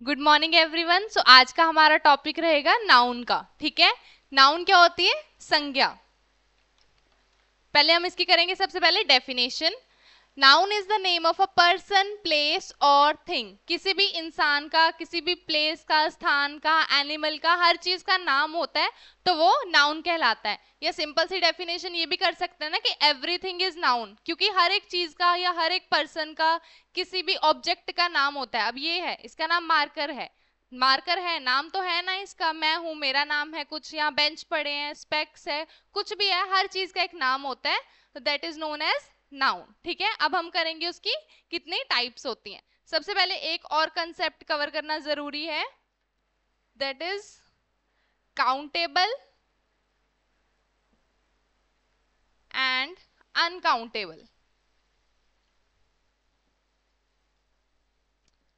Good morning everyone. सो आज का हमारा टॉपिक रहेगा नाउन का। ठीक है, नाउन क्या होती है? संज्ञा। पहले हम इसकी करेंगे सबसे पहले definition. Noun is the name of a person, place और थिंग। किसी भी इंसान का, किसी भी प्लेस का, स्थान का, एनिमल का, हर चीज का नाम होता है तो वो नाउन कहलाता है। या सिंपल सी डेफिनेशन ये भी कर सकते हैं ना कि एवरीथिंग इज नाउन, क्योंकि हर एक चीज का या हर एक पर्सन का, किसी भी ऑब्जेक्ट का नाम होता है। अब ये है, इसका नाम मार्कर है। मार्कर है, नाम तो है ना इसका। मैं हूं, मेरा नाम है। कुछ यहाँ बेंच पड़े हैं, स्पेक्स है, कुछ भी है, हर चीज का एक नाम होता है, तो that is known as noun. ठीक है, अब हम करेंगे उसकी कितनी टाइप्स होती हैं। सबसे पहले एक और कंसेप्ट कवर करना जरूरी है, that is countable and uncountable.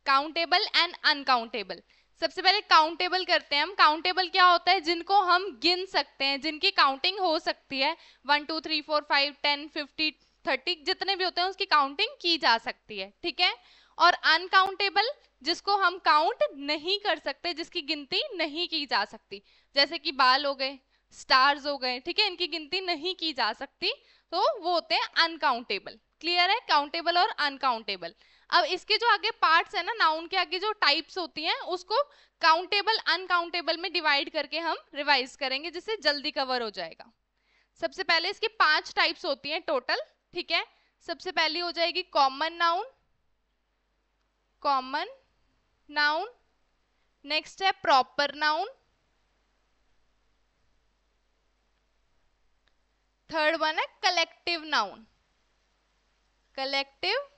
Countable and uncountable. सबसे पहले काउंटेबल करते हैं हम। काउंटेबल क्या होता है? जिनको हम गिन सकते हैं, जिनकी काउंटिंग हो सकती है। 1 2 3 4 5 10 50 30 जितने भी होते हैं उसकी काउंटिंग की जा सकती है। ठीक है, और अनकाउंटेबल जिसको हम काउंट नहीं कर सकते, जिसकी गिनती नहीं की जा सकती, जैसे कि बाल हो गए, स्टार्स हो गए। ठीक है, इनकी गिनती नहीं की जा सकती, तो वो होते हैं अनकाउंटेबल। क्लियर है? काउंटेबल और अनकाउंटेबल। अब इसके जो आगे पार्ट्स है ना, नाउन के आगे जो टाइप्स होती हैं, उसको काउंटेबल अनकाउंटेबल में डिवाइड करके हम रिवाइज करेंगे, जिससे जल्दी कवर हो जाएगा। सबसे पहले इसकी 5 टाइप्स होती हैं टोटल। ठीक है, सबसे पहली हो जाएगी common noun. Common noun. Next है प्रॉपर नाउन। थर्ड वन है कलेक्टिव नाउन। Collective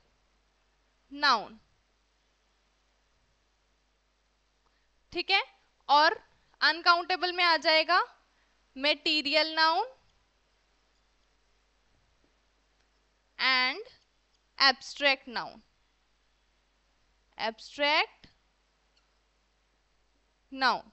noun. ठीक है, और अनकाउंटेबल में आ जाएगा material noun and abstract noun. Abstract noun.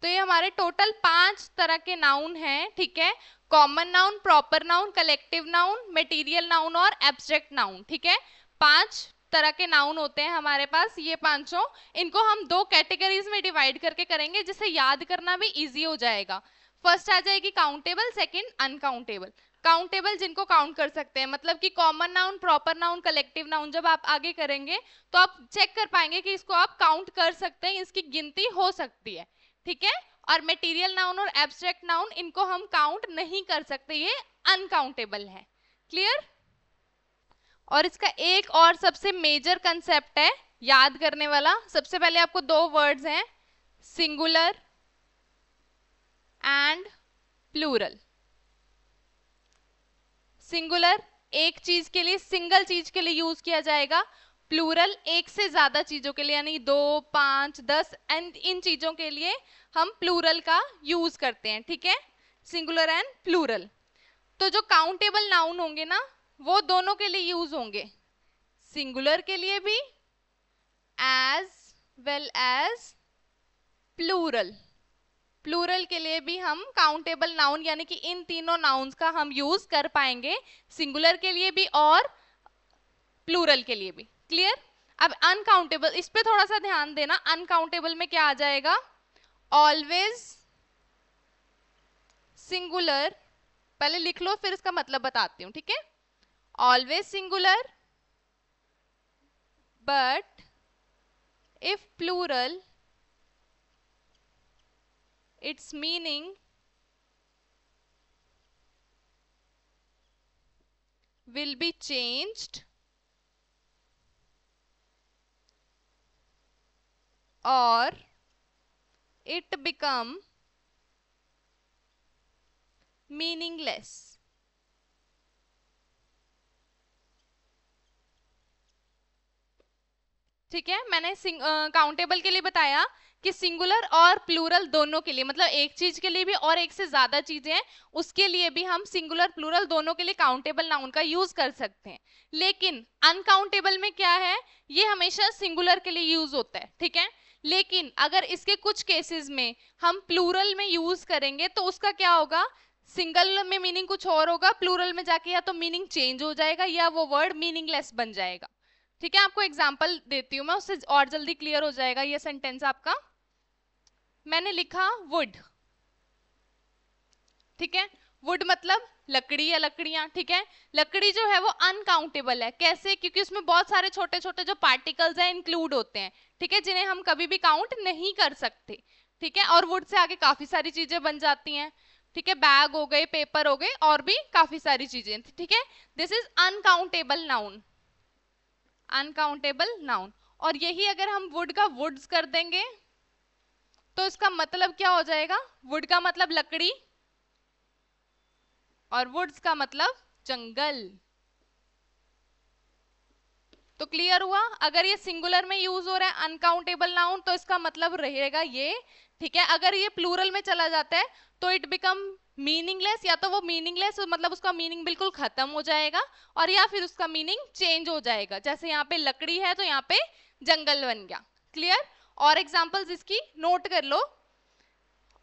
तो ये हमारे टोटल 5 तरह के नाउन हैं। ठीक है, common noun, proper noun, collective noun, material noun और एब्स्ट्रैक्ट नाउन। ठीक है, 5 तरह के नाउन होते हैं हमारे पास, ये पांचों। इनको हम 2 कैटेगरीज में डिवाइड करके करेंगे, जिससे याद करना भी इजी हो जाएगा। फर्स्ट आ जाएगी काउंटेबल, सेकंड अनकाउंटेबल। काउंटेबल जिनको काउंट कर सकते हैं, मतलब कि common noun, proper noun, collective noun जब आप आगे करेंगे तो आप चेक कर पाएंगे कि इसको आप काउंट कर सकते हैं, इसकी गिनती हो सकती है। ठीक है, और मटेरियल नाउन और एब्स्ट्रैक्ट नाउन, इनको हम काउंट नहीं कर सकते, ये अनकाउंटेबल है। क्लियर? और इसका एक और सबसे मेजर कंसेप्ट है याद करने वाला। सबसे पहले आपको 2 वर्ड्स हैं, सिंगुलर एंड प्लूरल। सिंगुलर एक चीज के लिए, सिंगल चीज के लिए यूज किया जाएगा। प्लूरल एक से ज्यादा चीजों के लिए, यानी 2 5 10 एंड इन चीजों के लिए हम प्लूरल का यूज करते हैं। ठीक है, सिंगुलर एंड प्लूरल। तो जो काउंटेबल नाउन होंगे ना, वो दोनों के लिए यूज होंगे, सिंगुलर के लिए भी as well as plural. Plural के लिए भी हम काउंटेबल नाउन, यानी कि इन तीनों नाउन्स का हम यूज कर पाएंगे, सिंगुलर के लिए भी और प्लूरल के लिए भी। क्लियर? अब अनकाउंटेबल, इस पे थोड़ा सा ध्यान देना। अनकाउंटेबल में क्या आ जाएगा? Always singular. पहले लिख लो, फिर इसका मतलब बताती हूँ। ठीक है, always singular but if plural its meaning will be changed or it become meaningless. ठीक है, मैंने काउंटेबल के लिए बताया कि सिंगुलर और प्लूरल दोनों के लिए, मतलब एक चीज के लिए भी और एक से ज्यादा चीजें हैं उसके लिए भी हम सिंगुलर प्लूरल दोनों के लिए काउंटेबल नाउन का यूज कर सकते हैं। लेकिन अनकाउंटेबल में क्या है? ये हमेशा सिंगुलर के लिए यूज होता है। ठीक है, लेकिन अगर इसके कुछ केसेस में हम प्लूरल में यूज करेंगे तो उसका क्या होगा? सिंगल में मीनिंग कुछ और होगा, प्लूरल में जाके या तो मीनिंग चेंज हो जाएगा या वो वर्ड मीनिंगलेस बन जाएगा। ठीक है, आपको एग्जाम्पल देती हूँ मैं, उससे और जल्दी क्लियर हो जाएगा ये सेंटेंस आपका। मैंने लिखा वुड, ठीक है, वुड मतलब लकड़ी या लकड़ियां, ठीक है। लकड़ी जो है वो अनकाउंटेबल है, कैसे? क्योंकि उसमें बहुत सारे छोटे छोटे जो पार्टिकल्स हैं इंक्लूड होते हैं, ठीक है, जिन्हें हम कभी भी काउंट नहीं कर सकते, ठीक है। और वुड से आगे काफी सारी चीजें बन जाती हैं, ठीक है, बैग हो गए, पेपर हो गए, और भी काफी सारी चीजें, ठीक है। This is uncountable noun, uncountable noun. और यही अगर हम वुड का वुड्स कर देंगे तो इसका मतलब क्या हो जाएगा? वुड का मतलब लकड़ी और वुड्स का मतलब जंगल। तो क्लियर हुआ? अगर ये सिंगुलर में यूज हो रहा है अनकाउंटेबल नाउन तो इसका मतलब रहेगा ये, ठीक है। अगर ये प्लूरल में चला जाता है तो इट बिकम मीनिंगलेस, या तो वो मीनिंगलेस मतलब उसका मीनिंग बिल्कुल खत्म हो जाएगा, और या फिर उसका मीनिंग चेंज हो जाएगा। जैसे यहाँ पे लकड़ी है तो यहाँ पे जंगल बन गया। क्लियर? और एग्जांपल्स इसकी नोट कर लो।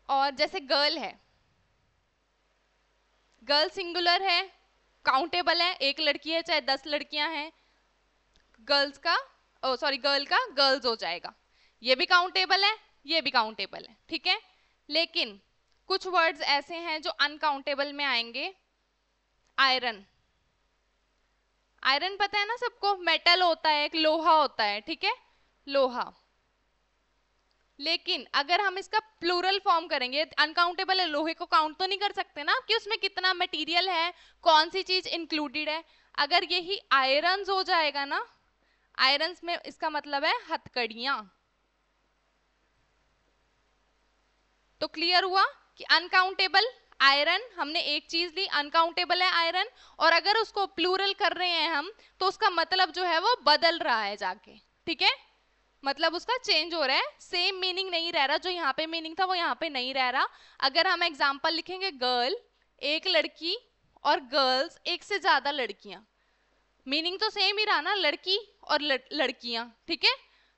और जैसे गर्ल है, गर्ल सिंगुलर है, काउंटेबल है, एक लड़की है चाहे 10 लड़कियां हैं, गर्ल्स का गर्ल का गर्ल्स हो जाएगा। ये भी काउंटेबल है, ये भी काउंटेबल है, ठीक है। लेकिन कुछ वर्ड्स ऐसे हैं जो अनकाउंटेबल में आएंगे। आयरन, आयरन पता है ना सबको, मेटल होता है, एक लोहा होता है, ठीक है, लोहा। लेकिन अगर हम इसका प्लूरल फॉर्म करेंगे, अनकाउंटेबल है, लोहे को काउंट तो नहीं कर सकते ना कि उसमें कितना मटेरियल है, कौन सी चीज इंक्लूडेड है। अगर यही आयरन्स हो जाएगा ना, आयरन्स में इसका मतलब है हथकड़ियां। तो क्लियर हुआ कि अनकाउंटेबल आयरन, हमने एक चीज ली, अनकाउंटेबल है आयरन, और अगर उसको प्लूरल कर रहे हैं हम तो उसका मतलब जो है वो बदल रहा है जाके, ठीक है, मतलब उसका चेंज हो रहा है, सेम मीनिंग नहीं रह रहा, जो यहाँ पे मीनिंग था वो यहाँ पे नहीं रह रहा। अगर हम एग्जाम्पल लिखेंगे, गर्ल एक लड़की और गर्ल्स एक से ज्यादा लड़कियां, मीनिंग तो सेम ही रहा ना, लड़की और लड़कियां, ठीक है,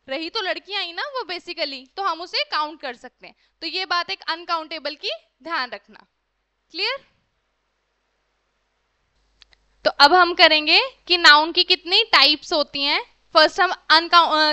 रही तो लड़कियां ही ना वो बेसिकली, तो हम उसे काउंट कर सकते हैं। तो ये बात एक अनकाउंटेबल की ध्यान रखना। क्लियर? तो अब हम करेंगे कि नाउन की कितनी टाइप्स होती हैं। फर्स्ट हम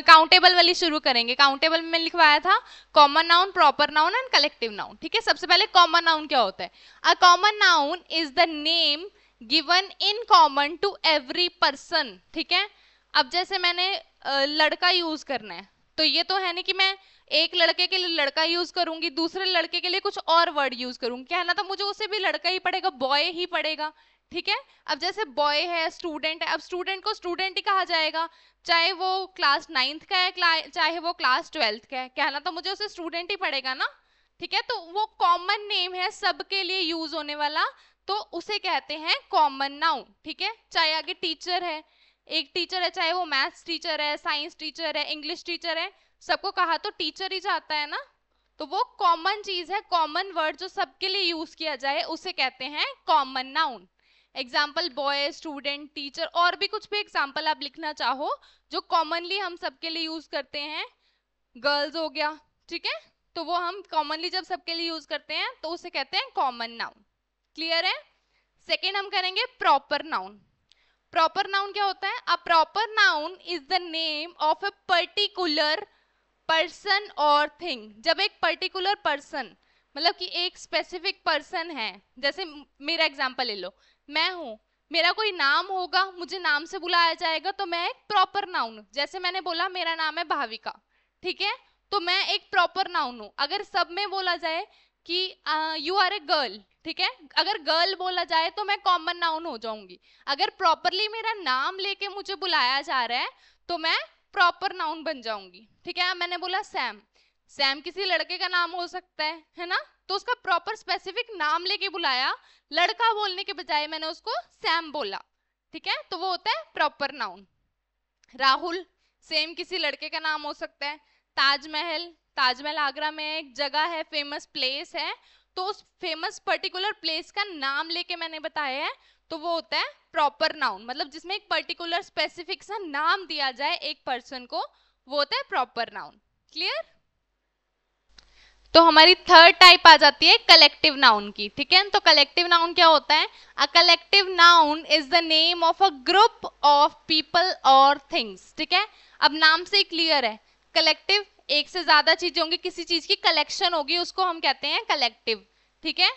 काउंटेबल वाली शुरू करेंगे। काउंटेबल में लिखवाया था common noun, proper noun and collective noun, ठीक है। सबसे पहले कॉमन नाउन क्या होता है? A common noun is the name given in common to every person, ठीक है। अब जैसे मैंने लड़का यूज करना है, तो ये तो है नहीं कि मैं एक लड़के के लिए लड़का यूज करूंगी, दूसरे लड़के के लिए कुछ और वर्ड यूज करूंगी, कहना तो मुझे उसे भी लड़का ही पड़ेगा, बॉय ही पड़ेगा, ठीक है। अब जैसे बॉय है, स्टूडेंट है, अब स्टूडेंट को स्टूडेंट ही कहा जाएगा, चाहे वो क्लास 9th का है, चाहे वो क्लास 12th का है, कहना तो मुझे उसे स्टूडेंट ही पड़ेगा ना, ठीक है। तो वो कॉमन नेम है, सबके लिए यूज होने वाला, तो उसे कहते हैं कॉमन नाउन, ठीक है। चाहे आगे टीचर है, एक टीचर है, चाहे वो मैथ्स टीचर है, साइंस टीचर है, इंग्लिश टीचर है, सबको कहा तो टीचर ही जाता है ना, तो वो कॉमन चीज है, कॉमन वर्ड जो सबके लिए यूज किया जाए उसे कहते हैं common noun. Example boy, student, teacher, और भी कुछ भी एग्जाम्पल आप लिखना चाहो जो कॉमनली हम सबके लिए यूज करते हैं, गर्ल्स हो गया, ठीक है, तो वो हम कॉमनली जब सबके लिए यूज करते हैं तो उसे कहते हैं कॉमन नाउन। क्लियर है? सेकेंड हम करेंगे प्रॉपर नाउन। प्रॉपर नाउन क्या होता है? A proper noun is the name of a particular person और थिंग। जब एक पर्टिकुलर पर्सन, मतलब कि एक स्पेसिफिक पर्सन है, जैसे मेरा एग्जांपल ले लो, मैं हूं, मेरा कोई नाम होगा, मुझे नाम से बुलाया जाएगा, तो मैं एक प्रॉपर नाउन हूं। जैसे मैंने बोला मेरा नाम है भाविका, ठीक है, तो मैं एक प्रॉपर नाउन हूं। अगर सब में बोला जाए कि यू आर ए गर्ल, ठीक है, अगर गर्ल बोला जाए तो मैं कॉमन नाउन हो जाऊंगी। अगर प्रॉपरली मेरा नाम लेके मुझे बुलाया जा रहा है तो मैं प्रॉपर नाउन बन जाऊंगी, ठीक है। मैंने बोला सैम, सैम किसी लड़के का नाम हो सकता है ना, तो उसका प्रॉपर स्पेसिफिक नाम लेके बुलाया, लड़का बोलने के बजाय मैंने उसको सैम बोला, ठीक है, तो वो होता है प्रॉपर नाउन। राहुल, सेम किसी लड़के का नाम हो सकता है। ताजमहल, ताजमहल आगरा में एक जगह है, फेमस प्लेस है, तो उस फेमस पर्टिकुलर प्लेस का नाम लेके मैंने बताया है, तो वो होता है प्रॉपर नाउन, मतलब जिसमें एक पर्टिकुलर स्पेसिफिक सा नाम दिया जाए एक पर्सन को, वो होता है प्रॉपर नाउन। क्लियर? तो हमारी थर्ड टाइप आ जाती है कलेक्टिव नाउन की, ठीक है। तो कलेक्टिव नाउन क्या होता है? A collective noun is the name of a group of people और थिंग्स, ठीक है। अब नाम से क्लियर है, कलेक्टिव एक से ज्यादा चीजें होंगी, किसी चीज की कलेक्शन होगी, उसको हम कहते हैं कलेक्टिव, ठीक है।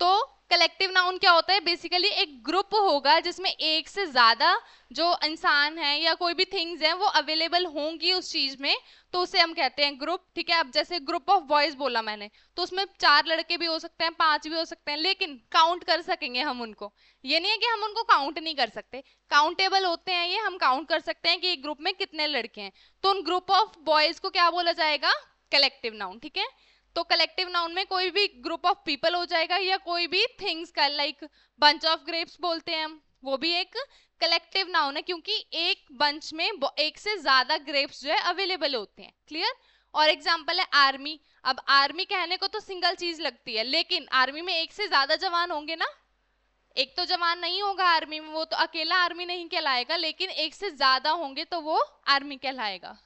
तो कलेक्टिव नाउन क्या होता है? बेसिकली एक ग्रुप होगा जिसमें एक से ज्यादा जो इंसान है या कोई भी थिंग्स हैं वो अवेलेबल होंगी उस चीज में, तो उसे हम कहते हैं ग्रुप, ठीक है। अब जैसे ग्रुप ऑफ बॉयज बोला मैंने, तो उसमें 4 लड़के भी हो सकते हैं, 5 भी हो सकते हैं, लेकिन काउंट कर सकेंगे हम उनको। ये नहीं है कि हम उनको काउंट नहीं कर सकते, काउंटेबल होते हैं ये, हम काउंट कर सकते हैं कि एक ग्रुप में कितने लड़के हैं। तो उन ग्रुप ऑफ बॉयज को क्या बोला जाएगा? कलेक्टिव नाउन, ठीक है। तो कलेक्टिव नाउन में कोई भी ग्रुप ऑफ पीपल हो जाएगा या कोई भी थिंग्स का, लाइक बंच ऑफ ग्रेप्स बोलते हैं हम, वो भी एक कलेक्टिव नाउन है, क्योंकि एक बंच में एक से ज्यादा ग्रेप्स जो है अवेलेबल होते हैं। क्लियर? और एग्जांपल है आर्मी। अब आर्मी कहने को तो सिंगल चीज लगती है, लेकिन आर्मी में एक से ज्यादा जवान होंगे ना, एक तो जवान नहीं होगा आर्मी में, वो तो अकेला आर्मी नहीं कहलाएगा, लेकिन एक से ज्यादा होंगे तो वो आर्मी कहलाएगा।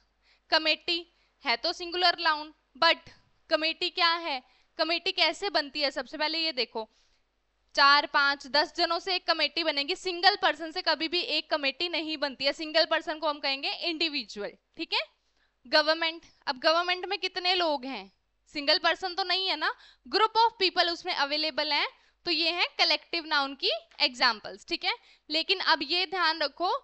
कमेटी है तो सिंगुलर नाउन, बट कमेटी क्या है? कमेटी कैसे बनती है? सबसे पहले ये देखो, 4, 5, 10 जनों से एक कमेटी बनेगी, सिंगल पर्सन से कभी भी एक कमेटी नहीं बनती है। सिंगल पर्सन को हम कहेंगे इंडिविजुअल, ठीक है। गवर्नमेंट, अब गवर्नमेंट में कितने लोग हैं? सिंगल पर्सन तो नहीं है ना, ग्रुप ऑफ पीपल उसमें अवेलेबल हैं, तो ये है कलेक्टिव नाउन की एग्जांपल्स, ठीक है। लेकिन अब ये ध्यान रखो,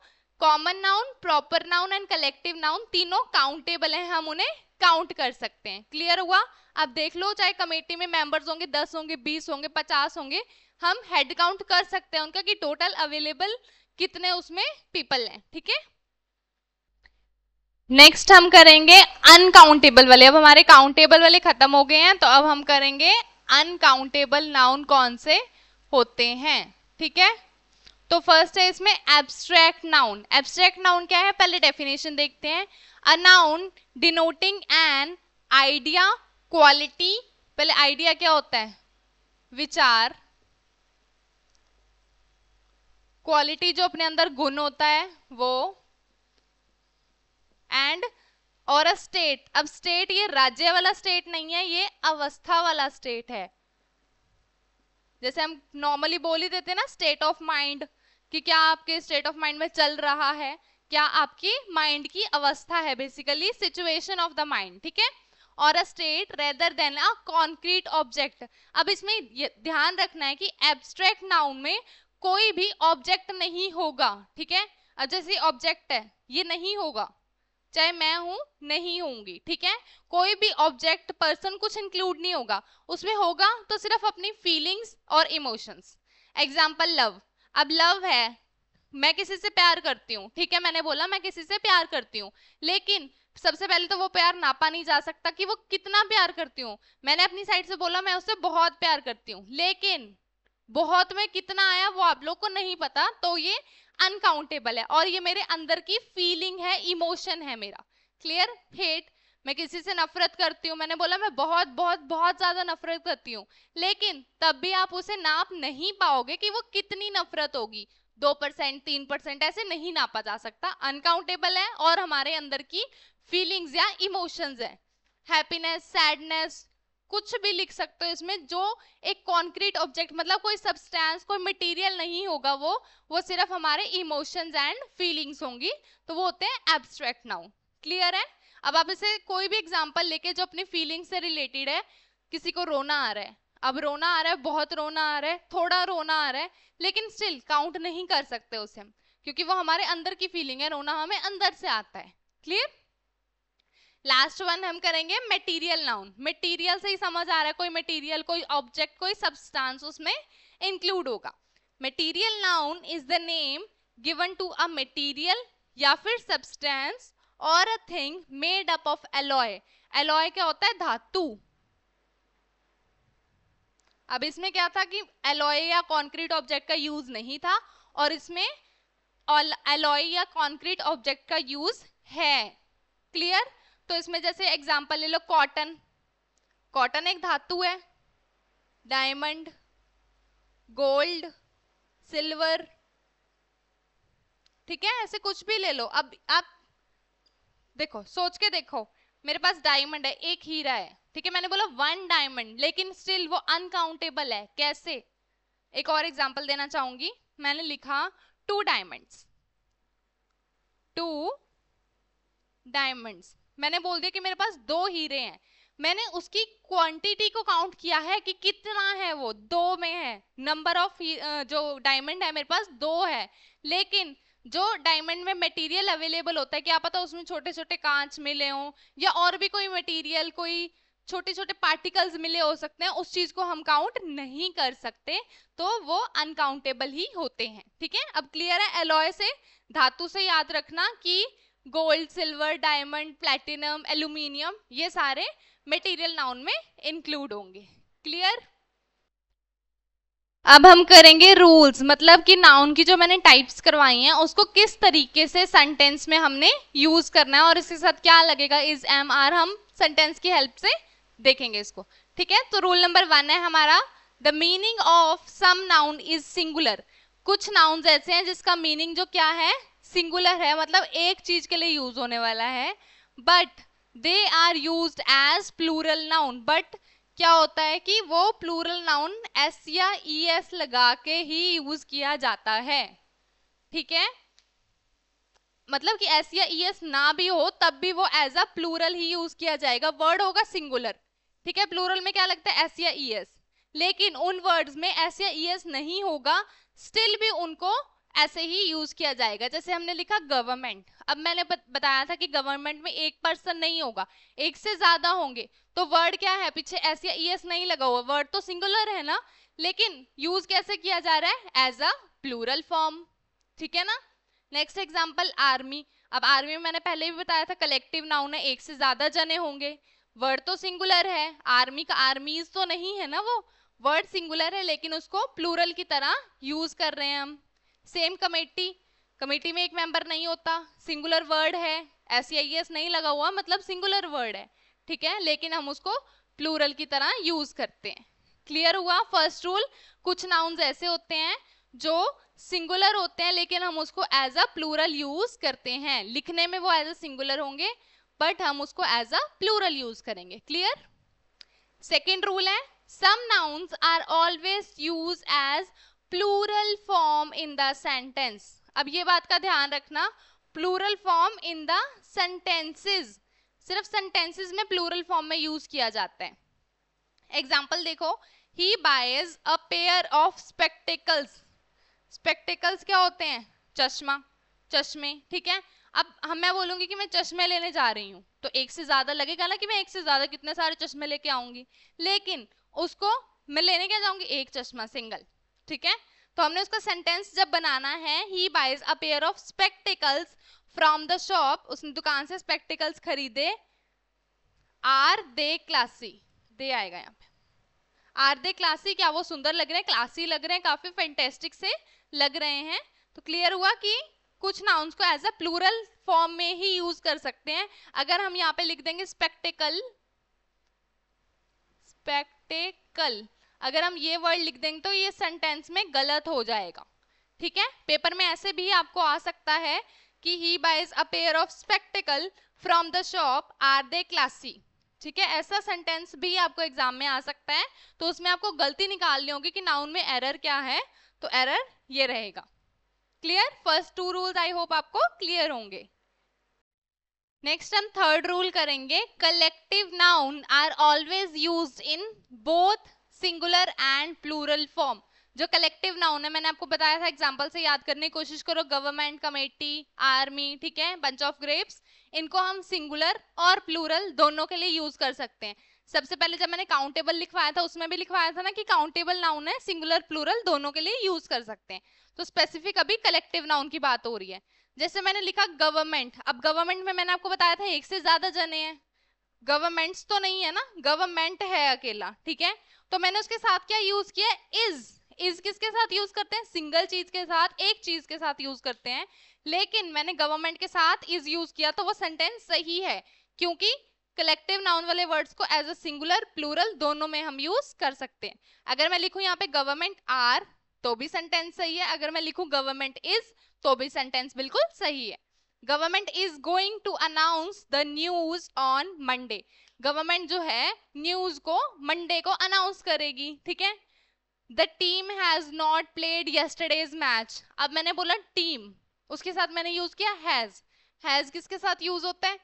common noun, proper noun and collective noun तीनों काउंटेबल हैं, हम उन्हें काउंट कर सकते हैं। क्लियर हुआ? अब देख लो, चाहे कमेटी में मेंबर्स होंगे 10 होंगे, 20 होंगे, 50 होंगे, हम हेड काउंट कर सकते हैं उनका कि टोटल अवेलेबल कितने उसमें पीपल हैं, ठीक है। नेक्स्ट हम करेंगे अनकाउंटेबल वाले। अब हमारे काउंटेबल वाले खत्म हो गए हैं, तो अब हम करेंगे अनकाउंटेबल नाउन कौन से होते हैं, ठीक है। तो फर्स्ट है इसमें एब्स्ट्रैक्ट नाउन। एब्स्ट्रैक्ट नाउन क्या है? पहले डेफिनेशन देखते हैं। A noun denoting an idea, quality, पहले आइडिया क्या होता है? विचार, क्वालिटी जो अपने अंदर गुण होता है वो, एंड और अ स्टेट। अब स्टेट ये राज्य वाला स्टेट नहीं है, ये अवस्था वाला स्टेट है। जैसे हम नॉर्मली बोल ही देते हैं ना स्टेट ऑफ माइंड, कि क्या आपके स्टेट ऑफ माइंड में चल रहा है, क्या आपकी माइंड की अवस्था है, basically situation of the mind, ठीक है। और a state rather than a concrete object. अब इसमें ध्यान रखना है कि एब्स्ट्रैक्ट नाउन में कोई भी ऑब्जेक्ट नहीं होगा, ठीक है। अब जैसे ऑब्जेक्ट है, ये नहीं होगा, चाहे मैं हूं नहीं होंगी, ठीक है। कोई भी ऑब्जेक्ट, पर्सन, कुछ इंक्लूड नहीं होगा उसमें, होगा तो सिर्फ अपनी फीलिंग्स और इमोशंस। Example love. अब लव है, मैं किसी से प्यार करती हूँ, ठीक है, मैंने बोला मैं किसी से प्यार करती हूँ, लेकिन सबसे पहले तो वो प्यार नापा नहीं जा सकता कि वो कितना प्यार करती हूँ। मैंने अपनी साइड से बोला मैं उससे बहुत प्यार करती हूँ, लेकिन बहुत में कितना आया वो आप लोग को नहीं पता, तो ये अनकाउंटेबल है, और ये मेरे अंदर की फीलिंग है, इमोशन है मेरा। क्लियर? हेट, मैं किसी से नफरत करती हूँ, मैंने बोला मैं बहुत बहुत बहुत ज्यादा नफरत करती हूँ, लेकिन तब भी आप उसे नाप नहीं पाओगे कि वो कितनी नफरत होगी, 2%, 3%, ऐसे नहीं नापा जा सकता, अनकाउंटेबल है, और हमारे अंदर की फीलिंग्स या इमोशंस है। हैप्पीनेस, सैडनेस, कुछ भी लिख सकते हो इसमें, जो एक कॉन्क्रीट ऑब्जेक्ट, मतलब कोई सब्सटेंस, कोई मटेरियल नहीं होगा, वो सिर्फ हमारे इमोशंस एंड फीलिंग्स होंगी, तो वो होते हैं एब्स्ट्रैक्ट नाउन। क्लियर है? अब आप इसे कोई भी एग्जांपल लेके जो अपनी फीलिंग से रिलेटेड है, किसी को रोना आ रहा है, अब रोना आ रहा है, बहुत रोना आ रहा है, थोड़ा रोना आ रहा है, लेकिन स्टिल काउंट नहीं कर सकते उसे हम, क्योंकि वो हमारे अंदर की फीलिंग है, रोना हमें अंदर से आता है। क्लियर? लास्ट वन हम करेंगे मटेरियल नाउन। मटेरियल से ही समझ आ रहा है, कोई मटेरियल, कोई ऑब्जेक्ट, कोई सब्सटेंस उसमें इंक्लूड होगा। Material noun is the name given to a material या फिर सब्सटेंस और a thing made up of alloy. Alloy क्या होता है? धातु। अब इसमें क्या था कि एलॉय या कॉन्क्रीट ऑब्जेक्ट का यूज नहीं था, और इसमें एलॉय या कॉन्क्रीट ऑब्जेक्ट का यूज है। क्लियर? तो इसमें जैसे एग्जांपल ले लो, कॉटन। कॉटन एक धातु है, डायमंड, गोल्ड, सिल्वर, ठीक है, ऐसे कुछ भी ले लो। अब आप देखो, सोच के देखो, मेरे पास डायमंड है, एक हीरा है, ठीक है, मैंने बोला 1 डायमंड, लेकिन स्टिल वो अनकाउंटेबल है। कैसे? एक और एग्जांपल देना चाहूंगी। मैंने लिखा 2 डायमंड्स, 2 डायमंड्स, मैंने बोल दिया कि मेरे पास 2 हीरे हैं। मैंने उसकी क्वांटिटी को काउंट किया है कि कितना है, वो 2 में है। नंबर ऑफ जो डायमंड है मेरे पास 2 है, लेकिन जो डायमंड में मटेरियल अवेलेबल होता है, क्या पता उसमें छोटे छोटे कांच मिले हों या और भी कोई मटेरियल, कोई छोटे छोटे पार्टिकल्स मिले हो सकते हैं, उस चीज को हम काउंट नहीं कर सकते, तो वो अनकाउंटेबल ही होते हैं। ठीक है, अब क्लियर है? एलॉय से, धातु से याद रखना कि gold, silver, diamond, platinum, aluminium, ये सारे मटेरियल नाउन में इंक्लूड होंगे। क्लियर? अब हम करेंगे रूल्स, मतलब कि नाउन की जो मैंने टाइप्स करवाई हैं उसको किस तरीके से सेंटेंस में हमने यूज करना है और इसके साथ क्या लगेगा, इज, एम, आर, हम सेंटेंस की हेल्प से देखेंगे इसको। ठीक है, तो रूल नंबर 1 है हमारा, the meaning of some noun is singular. कुछ नाउन्स ऐसे हैं जिसका मीनिंग जो क्या है, सिंगुलर है, मतलब एक चीज के लिए यूज होने वाला है, but they are used as plural noun. But क्या होता है कि वो प्लूरल नाउन एस या ई एस लगा के ही यूज किया जाता है। ठीक है, मतलब कि एस या ई एस ना भी हो तब भी वो एज अ प्लूरल ही यूज किया जाएगा, वर्ड होगा सिंगुलर। ठीक है, प्लूरल में क्या लगता है, एस या ई एस, लेकिन उन वर्ड्स में एस या ई एस नहीं होगा, स्टिल भी उनको ऐसे ही यूज किया जाएगा। जैसे हमने लिखा गवर्नमेंट, अब मैंने बताया था कि गवर्नमेंट में एक पर्सन नहीं होगा, एक से ज्यादा होंगे, तो वर्ड क्या है, पीछे एस या ई एस नहीं लगा हुआ, वर्ड तो सिंगुलर है ना, लेकिन यूज कैसे किया जा रहा है, एज अ प्लूरल फॉर्म। ठीक है ना। Next example, army. अब आर्मी में मैंने पहले भी बताया था कलेक्टिव नाउन है, एक से ज्यादा जने होंगे, वर्ड तो सिंगुलर है, आर्मी का आर्मीज तो नहीं है ना, वो वर्ड सिंगुलर है लेकिन उसको प्लूरल की तरह यूज कर रहे हैं हम। सेम कमेटी, कमेटी में एक मेंबर नहीं होता, सिंगुलर वर्ड है, एस या एस नहीं लगा हुआ, मतलब सिंगुलर वर्ड है। ठीक है, लेकिन हम उसको प्लूरल की तरह यूज करते हैं। क्लियर हुआ फर्स्ट रूल? कुछ नाउन्स ऐसे होते हैं जो सिंगुलर होते हैं लेकिन हम उसको एज अ प्लूरल यूज करते हैं, लिखने में वो एज अ सिंगुलर होंगे बट हम उसको एज अ प्लूरल यूज करेंगे। क्लियर? सेकेंड रूल है, some nouns are always use as plural form in the sentence. अब ये बात का ध्यान रखना, plural form in the sentences, सिर्फ सेंटेंसेस में प्लूरल फॉर्म में यूज किया जाता है। एग्जाम्पल देखो, he buys a pair of spectacles. Spectacles क्या होते हैं, चश्मा, चश्मे। ठीक है, अब मैं बोलूंगी कि मैं चश्मे लेने जा रही हूँ, तो एक से ज्यादा लगेगा ना कि मैं एक से ज्यादा कितने सारे चश्मे लेके आऊंगी, लेकिन उसको मैं लेने क्या जाऊंगी, एक चश्मा, सिंगल। ठीक है, तो हमने उसका सेंटेंस जब बनाना है, he buys a pair of spectacles from the shop, उसने दुकान से स्पेक्टिकल्स खरीदे, आर दे क्लासी, दे आएगा यहाँ पे, आर दे क्लासी, क्या वो सुंदर लग रहे हैं, क्लासी लग रहे हैं, काफी फैंटेस्टिक से लग रहे हैं। तो क्लियर हुआ कि कुछ नाउन्स को एज अ प्लूरल फॉर्म में ही यूज कर सकते हैं। अगर हम यहाँ पे लिख देंगे स्पेक्टिकल, स्पेक्टिकल, अगर हम ये वर्ड लिख देंगे तो ये सेंटेंस में गलत हो जाएगा। ठीक है, पेपर में ऐसे भी आपको आ सकता है कि he buys a pair of spectacle from the shop, are they classy. ठीक है, ऐसा सेंटेंस भी आपको एग्जाम में आ सकता है, तो उसमें आपको गलती निकालनी होगी कि नाउन में एरर क्या है, तो एरर ये रहेगा। Clear? First 2 rules I hope आपको क्लियर होंगे। नेक्स्ट हम थर्ड रूल करेंगे, collective noun are always used in both singular and plural form. जो कलेक्टिव नाउन है, मैंने आपको बताया था, एग्जांपल से याद करने की कोशिश करो, गवर्नमेंट, कमेटी, आर्मी, ठीक है, बंच ऑफ ग्रेप्स, इनको हम सिंगुलर और प्लूरल दोनों के लिए यूज कर सकते हैं। सबसे पहले जब मैंने काउंटेबल लिखवाया था उसमें भी लिखवाया था ना कि काउंटेबल नाउन है, सिंगुलर प्लूरल दोनों के लिए यूज कर सकते हैं। तो स्पेसिफिक अभी कलेक्टिव नाउन की बात हो रही है। जैसे मैंने लिखा गवर्नमेंट, अब गवर्नमेंट में मैंने आपको बताया था एक से ज्यादा जने हैं, गवर्नमेंट्स तो नहीं है ना, गवर्नमेंट है अकेला। ठीक है, तो मैंने उसके साथ क्या यूज किया, इज किसके साथ यूज करते हैं, सिंगल चीज के साथ, एक चीज के साथ यूज करते हैं, लेकिन मैंने गवर्नमेंट के साथ इज यूज किया तो वो सेंटेंस सही है, क्योंकि कलेक्टिव नाउन वाले वर्ड्स को एज अ सिंगुलर प्लूरल दोनों में हम यूज कर सकते हैं। अगर मैं लिखूं यहाँ पे गवर्नमेंट आर तो भी सेंटेंस सही है, अगर मैं लिखूं गवर्नमेंट इज तो भी सेंटेंस बिल्कुल सही है। Government is going to announce the news on Monday, government जो है न्यूज को मंडे को अनाउंस करेगी, ठीक है। The team has not played yesterday's match, अब मैंने बोला टीम, उसके साथ मैंने यूज किया हैज। हैज किसके साथ यूज होता है?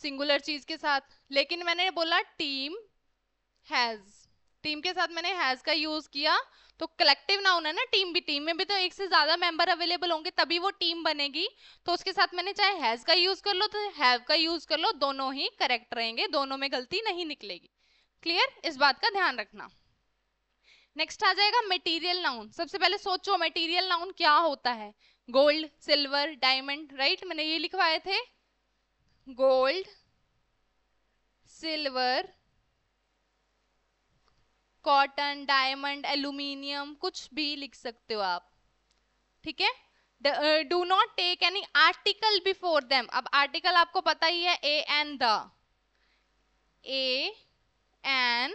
सिंगुलर चीज के साथ, लेकिन मैंने बोला टीम हैज, टीम के साथ मैंने हैज का यूज किया, तो कलेक्टिव नाउन है ना टीम भी, टीम में भी तो एक से ज्यादा मेंबर अवेलेबल होंगे तभी वो टीम बनेगी, तो उसके साथ मैंने चाहे हैज का यूज कर लो तो हैव का यूज कर लो, दोनों ही करेक्ट रहेंगे, दोनों में गलती नहीं निकलेगी। क्लियर? इस बात का ध्यान रखना। नेक्स्ट आ जाएगा मटेरियल नाउन। सबसे पहले सोचो मटेरियल नाउन क्या होता है? गोल्ड, सिल्वर, डायमंड, राइट, मैंने ये लिखवाए थे, gold, silver, cotton, diamond, aluminium, कुछ भी लिख सकते हो आप, ठीक है। Do not take any article before them, अब आर्टिकल आपको पता ही है, a an the, a an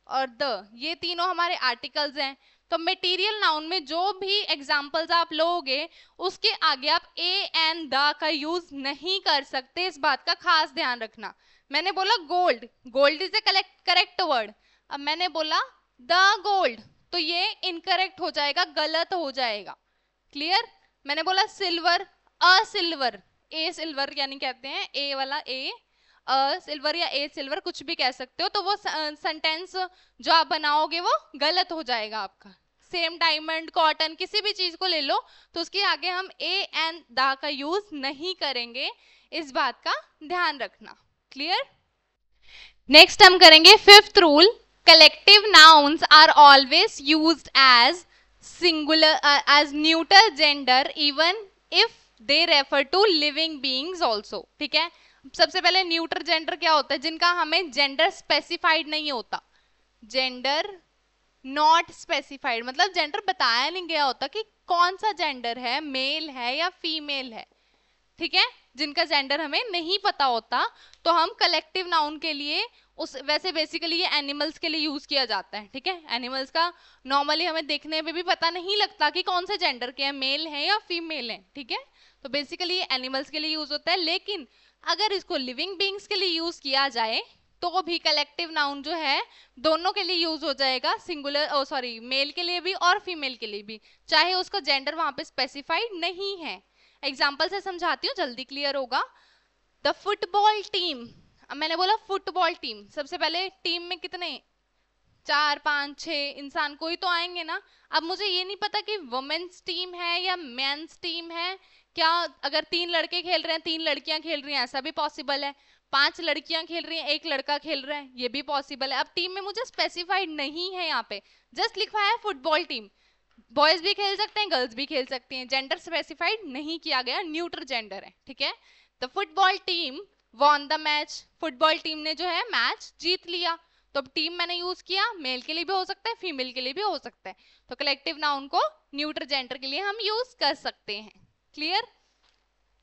और द, ये तीनों हमारे आर्टिकल्स हैं। तो मटेरियल नाउन में जो भी एग्जांपल्स आप लोगे उसके आगे आप ए एन द का यूज नहीं कर सकते, इस बात का खास ध्यान रखना। मैंने बोला gold, gold is A correct word, अब मैंने बोला द गोल्ड, तो ये इनकरेक्ट हो जाएगा, गलत हो जाएगा। क्लियर? मैंने बोला सिल्वर, अ सिल्वर, ए सिल्वर यानी कहते हैं ए वाला ए, सिल्वर या ए सिल्वर कुछ भी कह सकते हो, तो वो सेंटेंस जो आप बनाओगे वो गलत हो जाएगा आपका। सेम डायमंड, कॉटन, किसी भी चीज को ले लो तो उसके आगे हम ए एंड दा का यूज नहीं करेंगे, इस बात का ध्यान रखना। क्लियर? नेक्स्ट हम करेंगे fifth rule, collective nouns are always used as singular as neuter gender even if they refer to living beings also, ठीक है। सबसे पहले न्यूटर जेंडर क्या होता है? जिनका हमें जेंडर स्पेसिफाइड नहीं होता, जेंडर नॉट स्पेसिफाइड मतलब जेंडर बताया नहीं गया होता कि कौन सा जेंडर है, मेल है या फीमेल है, ठीक है, जिनका जेंडर हमें नहीं पता होता, तो हम कलेक्टिव नाउन के लिए उस, वैसे बेसिकली ये एनिमल्स के लिए यूज किया जाता है, ठीक है। एनिमल्स का नॉर्मली हमें देखने में भी पता नहीं लगता कि कौन से जेंडर के हैं, मेल है या फीमेल है, ठीक है, तो बेसिकली ये एनिमल्स के लिए यूज होता है। लेकिन अगर इसको लिविंग बीइंग्स के लिए यूज किया जाए तो भी कलेक्टिव नाउन जो है दोनों के लिए यूज हो जाएगा, सिंगुलर सॉरी मेल के लिए भी और फीमेल के लिए भी, चाहे उसका जेंडर वहां पे स्पेसिफाइड नहीं है। एग्जाम्पल से समझाती हूँ, जल्दी क्लियर होगा। द फुटबॉल टीम, अब मैंने बोला फुटबॉल टीम, सबसे पहले टीम में कितने, 4 5 6 इंसान कोई तो आएंगे ना। अब मुझे ये नहीं पता कि वुमेन्स टीम है या मेंस टीम है, क्या अगर 3 लड़के खेल रहे हैं 3 लड़कियां खेल रही हैं, ऐसा भी पॉसिबल है, 5 लड़कियां खेल रही हैं 1 लड़का खेल रहा है, ये भी पॉसिबल है। अब टीम में मुझे स्पेसिफाइड नहीं है, यहाँ पे जस्ट लिखा है फुटबॉल टीम, बॉयज भी खेल सकते हैं गर्ल्स भी खेल सकती हैं, जेंडर स्पेसिफाइड नहीं किया गया, न्यूट्रल जेंडर है, ठीक है। The football team won the match, football team ने जो है मैच जीत लिया, तो अब टीम मैंने यूज किया, मेल के लिए भी हो सकता है फीमेल के लिए भी हो सकता है, तो कलेक्टिव नाउन को न्यूट्रल जेंडर के लिए हम यूज कर सकते हैं। क्लियर?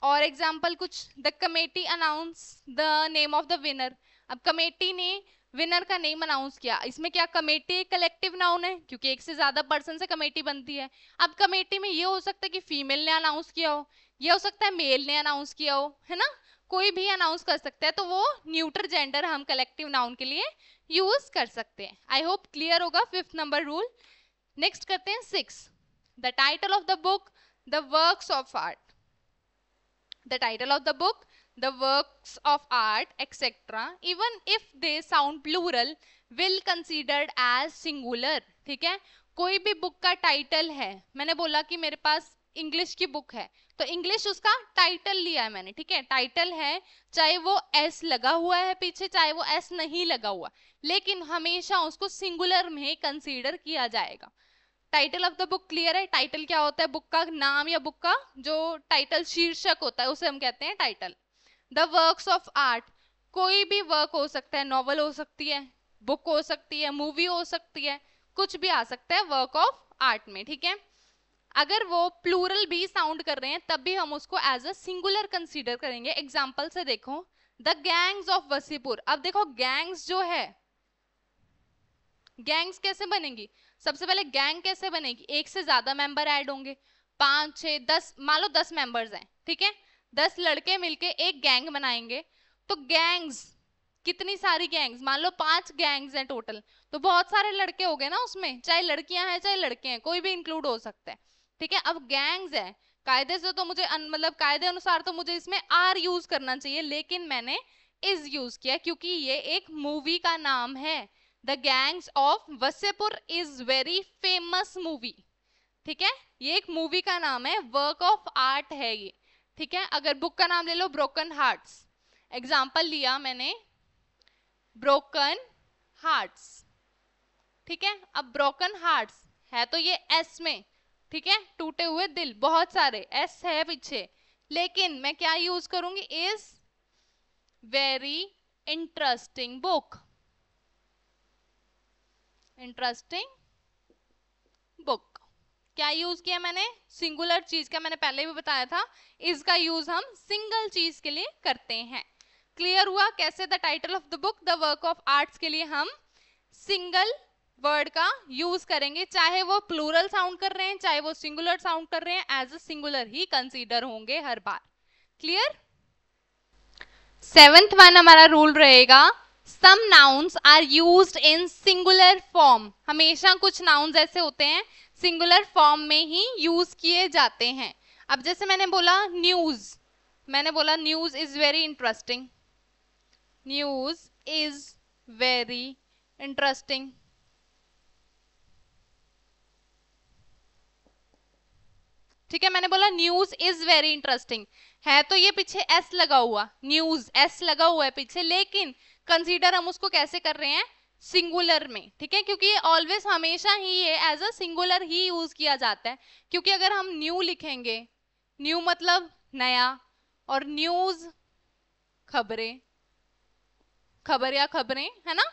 और एग्जाम्पल कुछ, the committee announce the name of the winner, अब कमेटी ने विनर का नेम अनाउंस किया, इसमें क्या कमेटी एक कलेक्टिव नाउन है क्योंकि एक से ज्यादा पर्सन से कमेटी बनती है। अब कमेटी में ये हो सकता है कि फीमेल ने अनाउंस किया हो, ये हो सकता है मेल ने अनाउंस किया हो, है ना, कोई भी अनाउंस कर सकता है, तो वो न्यूट्रल जेंडर हम कलेक्टिव नाउन के लिए यूज कर सकते हैं। आई होप क्लियर होगा फिफ्थ नंबर रूल। नेक्स्ट करते हैं 6, the title of the book, the works of art, the title of the book, the works of art, etc. even if they sound plural will considered as singular, ठीक है। कोई भी book का title है, मैंने बोला कि मेरे पास इंग्लिश की बुक है तो इंग्लिश उसका टाइटल लिया है मैंने, ठीक है, टाइटल है, चाहे वो एस लगा हुआ है पीछे चाहे वो एस नहीं लगा हुआ, लेकिन हमेशा उसको सिंगुलर में कंसीडर किया जाएगा। Title of the book clear है? टाइटल क्या होता है? बुक का नाम या बुक का जो टाइटल शीर्षक होता है उसे हम कहते हैं title. The works of art, कोई भी वर्क हो सकता है, नॉवल हो सकती है, बुक हो सकती है, मूवी हो सकती है, कुछ भी आ सकता है वर्क ऑफ आर्ट में, ठीक है। अगर वो प्लूरल भी साउंड कर रहे हैं तब भी हम उसको एज अ सिंगुलर कंसीडर करेंगे। एग्जाम्पल से देखो, द गैंग्स ऑफ वसीपुर, अब देखो गैंग्स जो है, गैंग्स कैसे बनेंगी? सबसे पहले गैंग कैसे बनेगी? एक से ज्यादा मेंबर ऐड होंगे, 5 6 10, मान लो 10 मेंबर्स हैं, ठीक है, 10 लड़के मिलके एक गैंग बनाएंगे, तो गैंग्स कितनी सारी गैंग्स, मान लो 5 गैंग्स हैं टोटल, तो बहुत सारे लड़के हो गए ना उसमें, चाहे लड़कियां हैं चाहे लड़के हैं, कोई भी इंक्लूड हो सकता है, ठीक है। अब गैंग्स है, कायदे से तो मुझे मतलब कायदे अनुसार तो मुझे इसमें आर यूज करना चाहिए, लेकिन मैंने इज यूज किया क्योंकि ये एक मूवी का नाम है। The gangs of Wasseypur is very famous movie, ठीक है, ये एक मूवी का नाम है, वर्क ऑफ आर्ट है ये, ठीक है। अगर बुक का नाम ले लो ब्रोकन हार्ट्स, एग्जाम्पल लिया मैंने ब्रोकन हार्ट्स, ठीक है। अब ब्रोकन हार्ट्स है तो ये एस में, ठीक है, टूटे हुए दिल, बहुत सारे एस है पीछे, लेकिन मैं क्या यूज करूंगी, is very interesting book, interesting book. क्या यूज किया मैंने, सिंगुलर चीज का, मैंने पहले भी बताया था, इसका यूज हम सिंगल चीज के लिए करते हैं। क्लियर हुआ कैसे the title of the book, the work of arts के लिए हम सिंगल वर्ड का यूज करेंगे, चाहे वो प्लूरल साउंड कर रहे हैं चाहे वो सिंगुलर साउंड कर रहे हैं, एज अ सिंगुलर ही कंसीडर होंगे हर बार। क्लियर। 7th वन हमारा रूल रहेगा, some nouns are used in singular form, हमेशा कुछ नाउन्स ऐसे होते हैं सिंगुलर फॉर्म में ही यूज किए जाते हैं। अब जैसे मैंने बोला न्यूज, मैंने बोला news is very interesting, news is very interesting, ठीक है, मैंने बोला न्यूज इज वेरी इंटरेस्टिंग, है तो ये पीछे एस लगा हुआ, न्यूज एस लगा हुआ है पीछे, लेकिन कंसीडर हम उसको कैसे कर रहे हैं, सिंगुलर में, ठीक है, क्योंकि ये ऑलवेज हमेशा ही ये एज अ सिंगुलर ही यूज किया जाता है, क्योंकि अगर हम न्यू लिखेंगे, न्यू मतलब नया, और न्यूज खबरें, खबर या खबरें, है ना,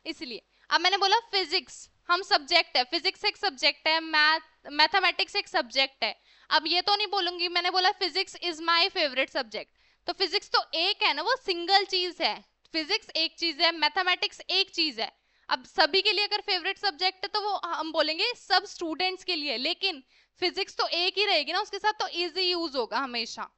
इसलिए। अब मैंने बोला फिजिक्स, हम सब्जेक्ट है, फिजिक्स एक सब्जेक्ट है, मैथमेटिक्स एक सब्जेक्ट है। अब ये तो नहीं बोलूंगी, मैंने बोला physics is my favourite subject, तो फिजिक्स तो एक है ना, वो सिंगल चीज है, फिजिक्स एक चीज है, मैथमेटिक्स एक चीज है। अब सभी के लिए अगर फेवरेट सब्जेक्ट है तो वो हम बोलेंगे सब स्टूडेंट्स के लिए, लेकिन फिजिक्स तो एक ही रहेगी ना, उसके साथ तो इजी यूज होगा हमेशा।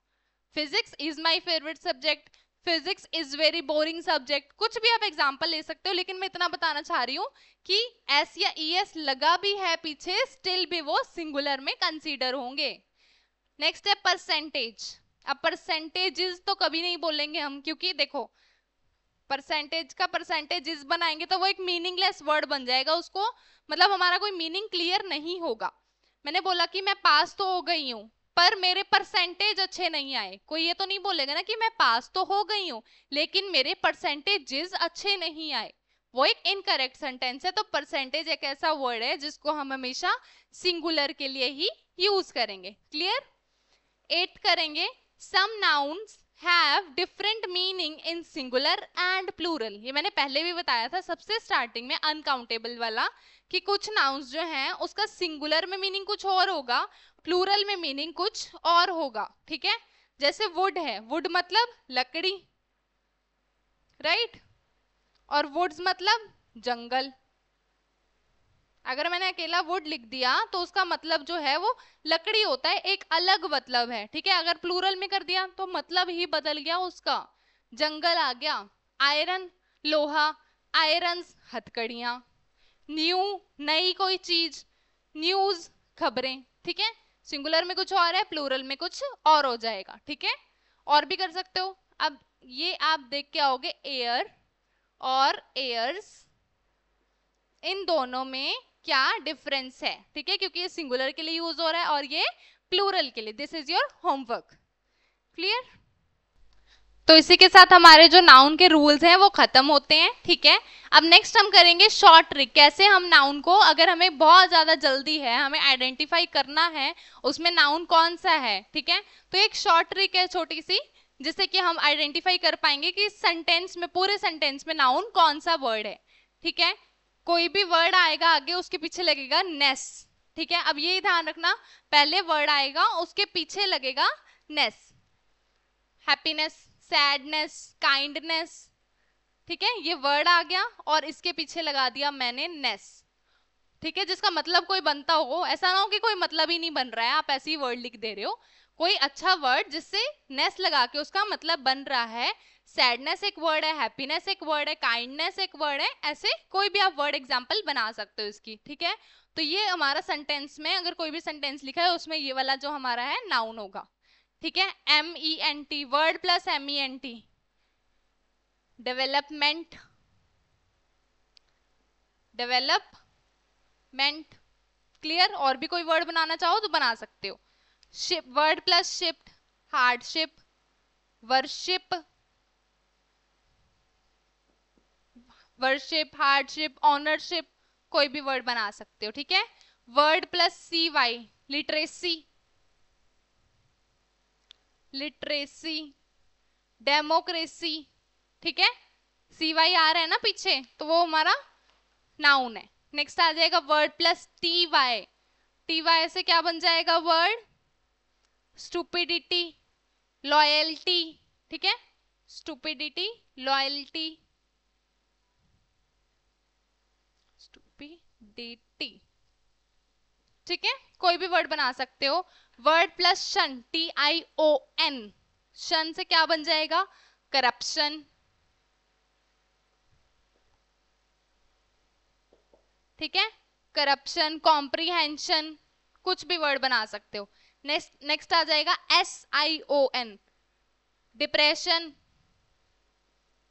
Physics is my favourite subject, physics is very boring subject, कुछ भी आप एग्जांपल ले सकते हो, लेकिन मैं इतना बताना चाह रही हूँ कि एस या ईएस लगा भी है पीछे, स्टिल भी वो सिंगुलर में कंसीडर होंगे। नेक्स्ट है परसेंटेज। अब परसेंटेजेस तो कभी नहीं बोलेंगे हम, क्योंकि देखो परसेंटेज का परसेंटेजेस बनाएंगे तो वो एक मीनिंगलेस वर्ड बन जाएगा, उसको मतलब हमारा कोई मीनिंग क्लियर नहीं होगा। मैंने बोला कि मैं पास तो हो गई हूँ पर मेरे परसेंटेज अच्छे नहीं आए, कोई ये तो नहीं बोलेगा ना कि मैं पास तो हो गई हूँ लेकिन मेरे परसेंटेजेस अच्छे नहीं आए, वो एक इनकरेक्ट सेंटेंस है। तो परसेंटेज एक ऐसा वर्ड है जिसको हम हमेशा सिंगुलर के लिए ही यूज करेंगे। क्लियर। 8 करेंगे, some nouns have different meaning in singular and plural. ये मैंने पहले भी बताया था सबसे स्टार्टिंग में, अनकाउंटेबल वाला, कि कुछ नाउन्स जो हैं उसका सिंगुलर में मीनिंग कुछ और होगा, प्लूरल में मीनिंग कुछ और होगा, ठीक है। जैसे वुड है, वुड मतलब लकड़ी, राइट, और वुड्स मतलब जंगल। अगर मैंने अकेला वुड लिख दिया तो उसका मतलब जो है वो लकड़ी होता है, एक अलग मतलब है, ठीक है। अगर प्लूरल में कर दिया तो मतलब ही बदल गया उसका, जंगल आ गया। आयरन लोहा, आयरन्स हथकड़ियां। न्यू नई कोई चीज, न्यूज खबरें, ठीक है। सिंगुलर में कुछ और है, प्लूरल में कुछ और हो जाएगा, ठीक है। और भी कर सकते हो। अब ये आप देख के आओगे एयर और एयर्स, इन दोनों में क्या डिफरेंस है, ठीक है, क्योंकि ये सिंगुलर के लिए यूज हो रहा है और ये प्लूरल के लिए। This is your homework. Clear. तो इसी के साथ हमारे जो नाउन के रूल्स हैं वो खत्म होते हैं, ठीक है। अब नेक्स्ट हम करेंगे शॉर्ट ट्रिक, कैसे हम नाउन को, अगर हमें बहुत ज्यादा जल्दी है, हमें आइडेंटिफाई करना है उसमें नाउन कौन सा है, ठीक है। तो एक शॉर्ट ट्रिक है छोटी सी, जिससे कि हम आइडेंटिफाई कर पाएंगे कि सेंटेंस में, पूरे सेंटेंस में नाउन कौन सा वर्ड है, ठीक है। कोई भी वर्ड आएगा आगे उसके पीछे लगेगा नेस, ठीक है। अब ये ध्यान रखना, पहले वर्ड आएगा उसके पीछे लगेगा नेस, हैप्पीनेस, सैडनेस, काइंडनेस, ठीक है। ये वर्ड आ गया और इसके पीछे लगा दिया मैंने नेस, ठीक है, जिसका मतलब कोई बनता हो, ऐसा ना हो कि कोई मतलब ही नहीं बन रहा है, आप ऐसे ही वर्ड लिख दे रहे हो, कोई अच्छा वर्ड जिससे नेस लगा के उसका मतलब बन रहा है। सैडनेस एक वर्ड है, हैप्पीनेस एक वर्ड है, काइंडनेस एक वर्ड है, ऐसे कोई भी आप वर्ड एग्जांपल बना सकते हो इसकी, ठीक है। तो ये हमारा सेंटेंस में अगर कोई भी सेंटेंस लिखा है उसमें ये वाला जो हमारा है नाउन होगा, ठीक है। MENT, word plus MENT, development, development, clear. और भी कोई वर्ड बनाना चाहो तो बना सकते हो। Ship, word plus shift, hardship, worship, worship, hardship, ownership, कोई भी वर्ड बना सकते हो, ठीक है। Word plus CY, literacy, literacy, democracy, ठीक है। CY आ रहा है ना पीछे तो वो हमारा नाउन है। नेक्स्ट आ जाएगा वर्ड प्लस TY, TY से क्या बन जाएगा वर्ड, स्टूपिडिटी, लॉयल्टी, ठीक है। स्टूपिडिटी, लॉयल्टी, स्टूपिडिटी, ठीक है। कोई भी वर्ड बना सकते हो। वर्ड प्लस शन, TION, शन से क्या बन जाएगा, करप्शन, ठीक है। करप्शन, कॉम्प्रीहेंशन, कुछ भी वर्ड बना सकते हो। नेक्स्ट आ जाएगा SION, डिप्रेशन।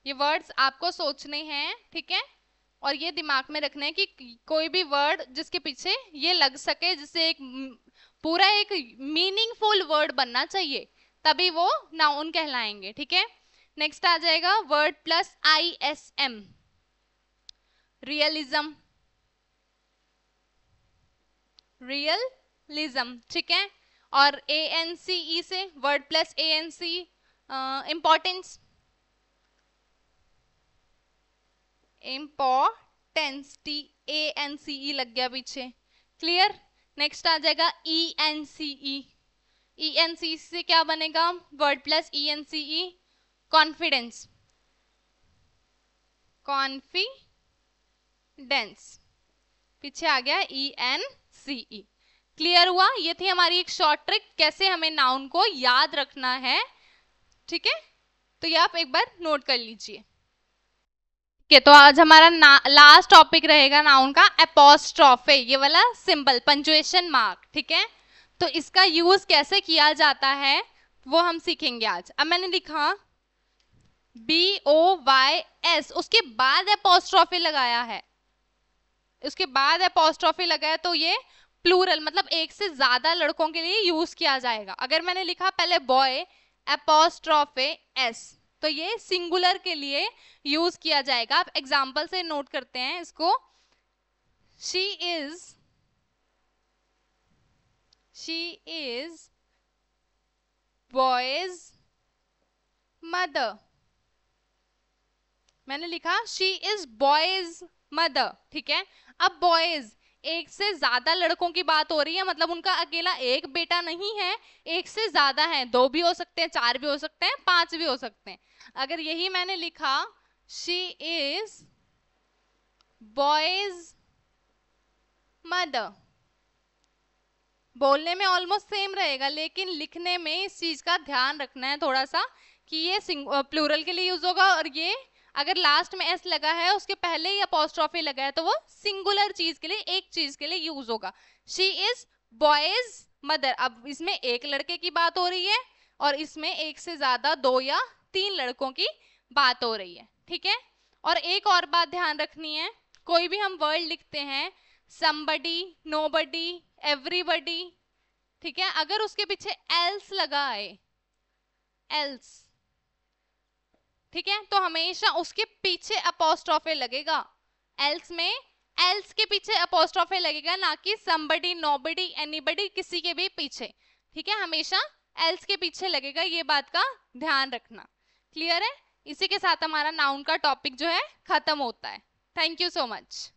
ये वर्ड्स आपको सोचने हैं, ठीक है, और ये दिमाग में रखना है कि कोई भी वर्ड जिसके पीछे ये लग सके, जिससे एक पूरा एक मीनिंगफुल वर्ड बनना चाहिए, तभी वो नाउन कहलाएंगे, ठीक है। नेक्स्ट आ जाएगा word plus ISM, realism, realism, ठीक है। और ANCE से word plus ANC, importance, importance, TANCE लग गया पीछे, क्लियर। नेक्स्ट आ जाएगा ENCE, ENCE से क्या बनेगा, word plus ENCE, confidence, confidence, पीछे आ गया ENCE, क्लियर हुआ। ये थी हमारी एक शॉर्ट ट्रिक कैसे हमें नाउन को याद रखना है, ठीक है। तो ये आप एक बार नोट कर लीजिए, ठीक है। तो आज हमारा लास्ट टॉपिक रहेगा नाउन का एपोस्ट्रोफे, ये वाला सिंबल, पंक्चुएशन मार्क, ठीक है। तो इसका यूज कैसे किया जाता है वो हम सीखेंगे आज। अब मैंने लिखा BOYS, उसके बाद एपोस्ट्रोफे लगाया है, उसके बाद एपोस्ट्रोफी लगाया तो ये प्लूरल, मतलब एक से ज्यादा लड़कों के लिए यूज किया जाएगा। अगर मैंने लिखा पहले बॉय एपोस्ट्रोफे S, तो ये सिंगुलर के लिए यूज किया जाएगा। आप एग्जांपल से नोट करते हैं इसको। शी इज बॉयज मदर, मैंने लिखा शी इज बॉयज मदर, ठीक है। अब बॉयज, एक से ज्यादा लड़कों की बात हो रही है, मतलब उनका अकेला एक बेटा नहीं है, एक से ज्यादा है, 2 भी हो सकते हैं, 4 भी हो सकते हैं, 5 भी हो सकते हैं। अगर यही मैंने लिखा शी इज बॉयज मदर, बोलने में ऑलमोस्ट सेम रहेगा, लेकिन लिखने में इस चीज का ध्यान रखना है थोड़ा सा कि ये प्लूरल के लिए यूज होगा, और ये अगर लास्ट में S लगा है उसके पहले ही अपोस्ट्रोफी लगा है तो वो सिंगुलर चीज के लिए, एक चीज के लिए यूज होगा। शी इज बॉयज मदर, अब इसमें एक लड़के की बात हो रही है और इसमें एक से ज्यादा 2 या 3 लड़कों की बात हो रही है, ठीक है। और एक और बात ध्यान रखनी है, कोई भी हम वर्ड लिखते हैं, somebody, nobody, everybody, ठीक है, अगर उसके पीछे else लगा है, else, ठीक है, तो हमेशा उसके पीछे अपोस्ट्रोफे लगेगा। एल्स में एल्स के पीछे अपोस्ट्रोफे लगेगा, ना कि somebody, nobody, anybody, किसी के भी पीछे, ठीक है, हमेशा एल्स के पीछे लगेगा, ये बात का ध्यान रखना, क्लियर है। इसी के साथ हमारा नाउन का टॉपिक जो है खत्म होता है। Thank you so much.